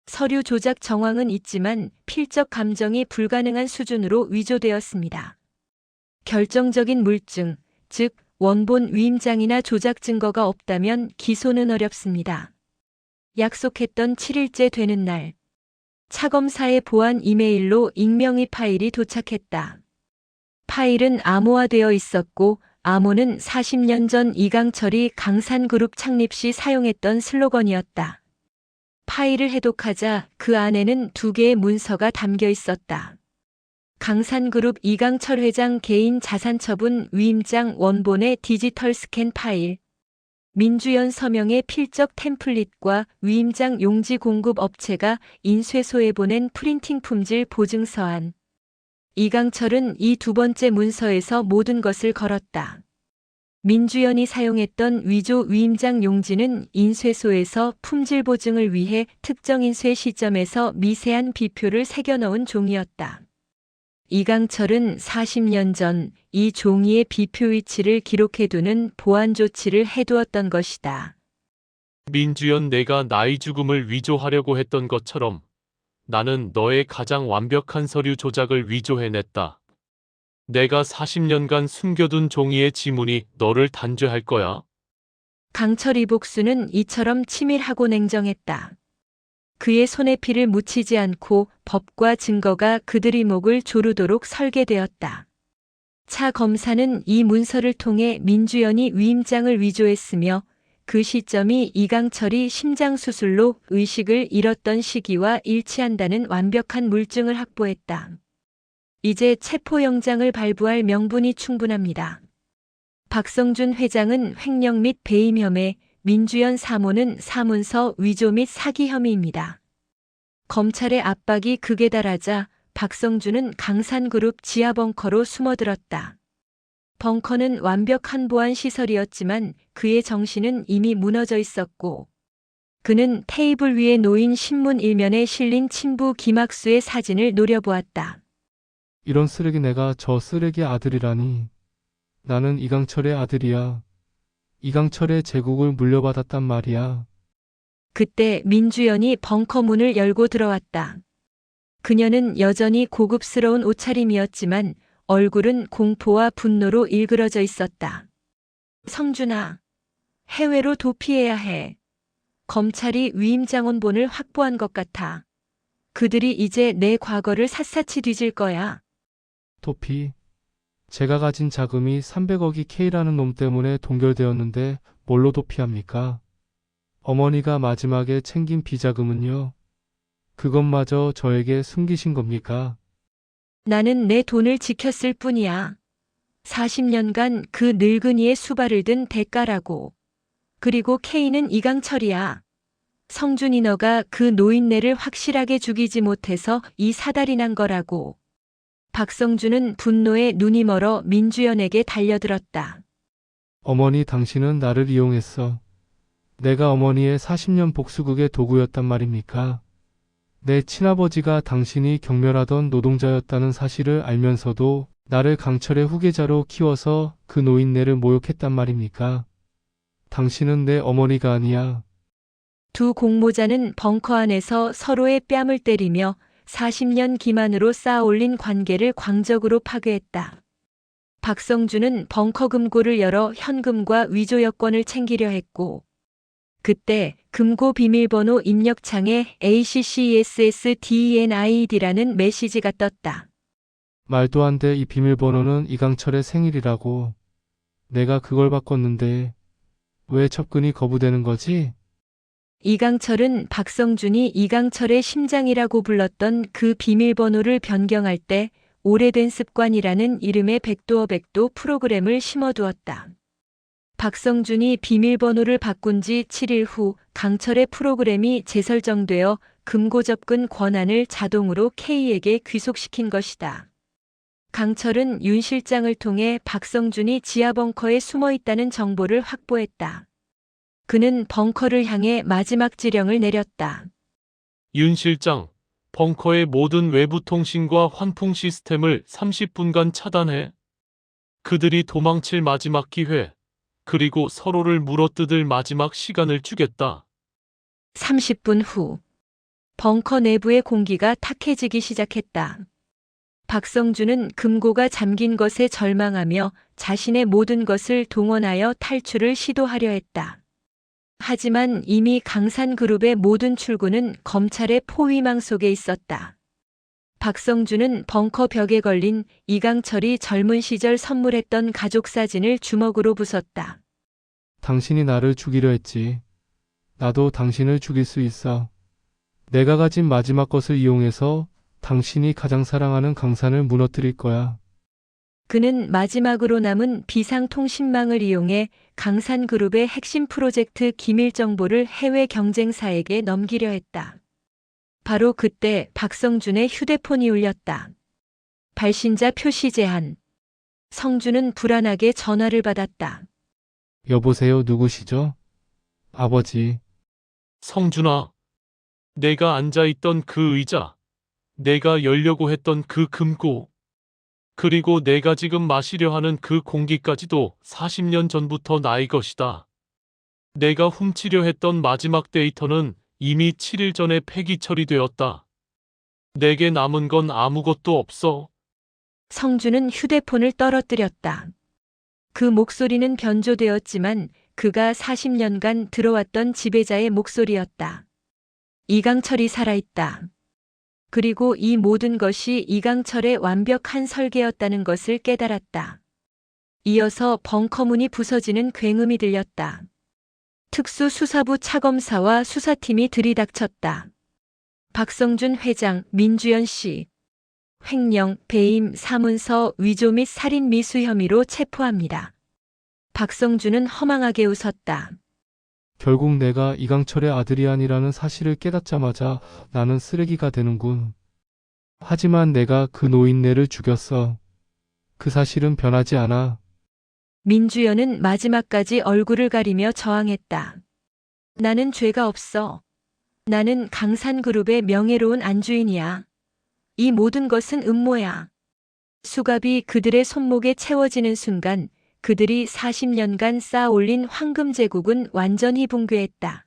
서류 조작 정황은 있지만 필적 감정이 불가능한 수준으로 위조되었습니다. 결정적인 물증, 즉 원본 위임장이나 조작 증거가 없다면 기소는 어렵습니다. 약속했던 7일째 되는 날, 차검사의 보안 이메일로 익명의 파일이 도착했다. 파일은 암호화되어 있었고 암호는 40년 전 이강철이 강산그룹 창립 시 사용했던 슬로건이었다. 파일을 해독하자 그 안에는 2개의 문서가 담겨 있었다. 강산그룹 이강철 회장 개인 자산처분 위임장 원본의 디지털 스캔 파일, 민주연 서명의 필적 템플릿과 위임장 용지 공급 업체가 인쇄소에 보낸 프린팅 품질 보증서안. 이강철은 이 2번째 문서에서 모든 것을 걸었다. 민주연이 사용했던 위조 위임장 용지는 인쇄소에서 품질 보증을 위해 특정 인쇄 시점에서 미세한 비표를 새겨넣은 종이었다. 이강철은 40년 전 이 종이의 비표 위치를 기록해두는 보안 조치를 해두었던 것이다. 민주연, 내가 나의 죽음을 위조하려고 했던 것처럼 나는 너의 가장 완벽한 서류 조작을 위조해냈다. 내가 40년간 숨겨둔 종이의 지문이 너를 단죄할 거야. 강철이 복수는 이처럼 치밀하고 냉정했다. 그의 손에 피를 묻히지 않고 법과 증거가 그들의 목을 조르도록 설계되었다. 차 검사는 이 문서를 통해 민주연이 위임장을 위조했으며 그 시점이 이강철이 심장수술로 의식을 잃었던 시기와 일치한다는 완벽한 물증을 확보했다. 이제 체포영장을 발부할 명분이 충분합니다. 박성준 회장은 횡령 및 배임 혐의, 민주연 사모는 사문서 위조 및 사기 혐의입니다. 검찰의 압박이 극에 달하자 박성준은 강산그룹 지하 벙커로 숨어들었다. 벙커는 완벽한 보안 시설이었지만 그의 정신은 이미 무너져 있었고, 그는 테이블 위에 놓인 신문 일면에 실린 친부 김학수의 사진을 노려보았다. 이런 쓰레기, 내가 저 쓰레기 아들이라니. 나는 이강철의 아들이야. 이강철의 제국을 물려받았단 말이야. 그때 민주연이 벙커 문을 열고 들어왔다. 그녀는 여전히 고급스러운 옷차림이었지만 얼굴은 공포와 분노로 일그러져 있었다. 성준아, 해외로 도피해야 해. 검찰이 위임장 원본을 확보한 것 같아. 그들이 이제 내 과거를 샅샅이 뒤질 거야. 도피. 제가 가진 자금이 300억이 K라는 놈 때문에 동결되었는데 뭘로 도피합니까? 어머니가 마지막에 챙긴 비자금은요? 그것마저 저에게 숨기신 겁니까? 나는 내 돈을 지켰을 뿐이야. 40년간 그 늙은이의 수발을 든 대가라고. 그리고 K는 이강철이야. 성준이 너가 그 노인네를 확실하게 죽이지 못해서 이 사달이 난 거라고. 박성준은 분노에 눈이 멀어 민주연에게 달려들었다. 어머니, 당신은 나를 이용했어. 내가 어머니의 40년 복수극의 도구였단 말입니까? 내 친아버지가 당신이 경멸하던 노동자였다는 사실을 알면서도 나를 강철의 후계자로 키워서 그 노인네를 모욕했단 말입니까? 당신은 내 어머니가 아니야. 두 공모자는 벙커 안에서 서로의 뺨을 때리며 40년 기만으로 쌓아올린 관계를 광적으로 파괴했다. 박성준은 벙커 금고를 열어 현금과 위조 여권을 챙기려 했고, 그때 금고 비밀번호 입력창에 ACCESSDENID라는 메시지가 떴다. 말도 안 돼. 이 비밀번호는 이강철의 생일이라고. 내가 그걸 바꿨는데 왜 접근이 거부되는 거지? 이강철은 박성준이 이강철의 심장이라고 불렀던 그 비밀번호를 변경할 때 오래된 습관이라는 이름의 백도어 프로그램을 심어두었다. 박성준이 비밀번호를 바꾼 지 7일 후 강철의 프로그램이 재설정되어 금고 접근 권한을 자동으로 K에게 귀속시킨 것이다. 강철은 윤 실장을 통해 박성준이 지하 벙커에 숨어 있다는 정보를 확보했다. 그는 벙커를 향해 마지막 지령을 내렸다. 윤 실장, 벙커의 모든 외부 통신과 환풍 시스템을 30분간 차단해. 그들이 도망칠 마지막 기회, 그리고 서로를 물어뜯을 마지막 시간을 주겠다. 30분 후 벙커 내부의 공기가 탁해지기 시작했다. 박성준은 금고가 잠긴 것에 절망하며 자신의 모든 것을 동원하여 탈출을 시도하려 했다. 하지만 이미 강산그룹의 모든 출구는 검찰의 포위망 속에 있었다. 박성준은 벙커 벽에 걸린 이강철이 젊은 시절 선물했던 가족 사진을 주먹으로 부쉈다. 당신이 나를 죽이려 했지. 나도 당신을 죽일 수 있어. 내가 가진 마지막 것을 이용해서 당신이 가장 사랑하는 강산을 무너뜨릴 거야. 그는 마지막으로 남은 비상통신망을 이용해 강산그룹의 핵심 프로젝트 기밀 정보를 해외 경쟁사에게 넘기려 했다. 바로 그때 박성준의 휴대폰이 울렸다. 발신자 표시 제한. 성준은 불안하게 전화를 받았다. 여보세요, 누구시죠? 아버지. 성준아, 내가 앉아있던 그 의자, 내가 열려고 했던 그 금고, 그리고 내가 지금 마시려 하는 그 공기까지도 40년 전부터 나의 것이다. 내가 훔치려 했던 마지막 데이터는 이미 7일 전에 폐기 처리되었다. 내게 남은 건 아무것도 없어. 성준은 휴대폰을 떨어뜨렸다. 그 목소리는 변조되었지만 그가 40년간 들어왔던 지배자의 목소리였다. 이강철이 살아있다. 그리고 이 모든 것이 이강철의 완벽한 설계였다는 것을 깨달았다. 이어서 벙커문이 부서지는 굉음이 들렸다. 특수수사부 차검사와 수사팀이 들이닥쳤다. 박성준 회장, 민주연 씨. 횡령, 배임, 사문서, 위조 및 살인 미수 혐의로 체포합니다. 박성준은 허망하게 웃었다. 결국 내가 이강철의 아들이 아니라는 사실을 깨닫자마자 나는 쓰레기가 되는군. 하지만 내가 그 노인네를 죽였어. 그 사실은 변하지 않아. 민주연은 마지막까지 얼굴을 가리며 저항했다. 나는 죄가 없어. 나는 강산그룹의 명예로운 안주인이야. 이 모든 것은 음모야. 수갑이 그들의 손목에 채워지는 순간 그들이 40년간 쌓아 올린 황금 제국은 완전히 붕괴했다.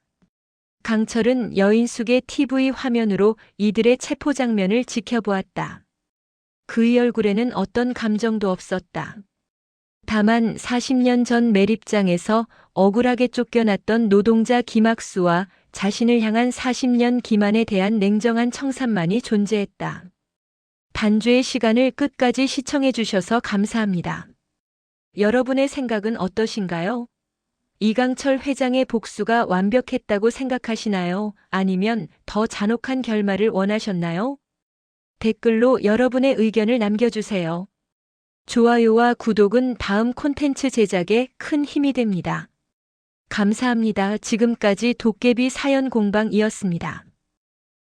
강철은 여인숙의 TV 화면으로 이들의 체포 장면을 지켜보았다. 그의 얼굴에는 어떤 감정도 없었다. 다만 40년 전 매립장에서 억울하게 쫓겨났던 노동자 김학수와 자신을 향한 40년 기만에 대한 냉정한 청산만이 존재했다. 단죄의 시간을 끝까지 시청해 주셔서 감사합니다. 여러분의 생각은 어떠신가요? 이강철 회장의 복수가 완벽했다고 생각하시나요? 아니면 더 잔혹한 결말을 원하셨나요? 댓글로 여러분의 의견을 남겨주세요. 좋아요와 구독은 다음 콘텐츠 제작에 큰 힘이 됩니다. 감사합니다. 지금까지 도깨비 사연 공방이었습니다.